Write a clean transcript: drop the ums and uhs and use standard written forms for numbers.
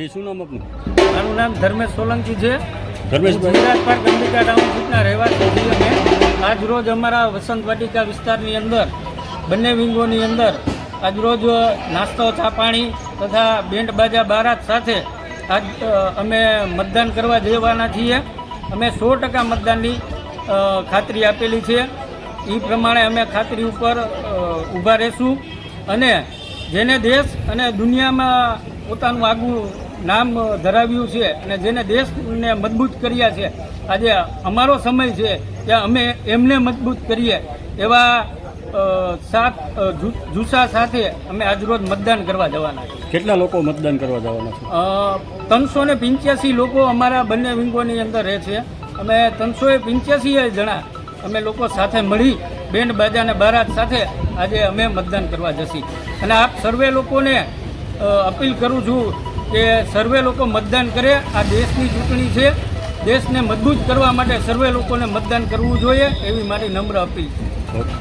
જે શું નામ આપનું? મારું નામ ધર્મેશ સોલંકી છે. ધર્મેશભાઈ. ગુજરાત પાર્ક અંબિકા ટાઉનશીપના રહેવાસી છીએ અમે. આજરોજ અમારા વસંત વાટિકા વિસ્તારની અંદર બંને વિંગોની અંદર આજરોજ નાસ્તો ચા પાણી તથા બેન્ડ બાજા બારાત સાથે આજ અમે મતદાન કરવા જવાના છીએ. અમે 100% મતદાનની ખાતરી આપેલી છે. એ પ્રમાણે અમે ખાતરી ઉપર ઊભા રહેશું અને જેને દેશ અને દુનિયામાં પોતાનું આગવું નામ ધરાવ્યું છે અને જેને દેશને મજબૂત કર્યા છે, આજે અમારો સમય છે કે અમે એમને મજબૂત કરીએ એવા જુસ્સા સાથે અમે આજરોજ મતદાન કરવા જવાના છીએ. કેટલા લોકો મતદાન કરવા જવાના છે? 385 લોકો અમારા બંને વિંગોની અંદર રહે છે. અમે 385 જણા અમે લોકો સાથે મળી બેન્ડ બાજા અને બારાત સાથે આજે અમે મતદાન કરવા જશી. અને આપ સર્વે લોકોને અપીલ કરું છું કે સર્વે લોકો મતદાન કરે. આ દેશની ચૂંટણી છે. દેશને મજબૂત કરવા માટે સર્વે લોકોને મતદાન કરવું જોઈએ એવી મારી નમ્ર અપીલ છે. ઓકે.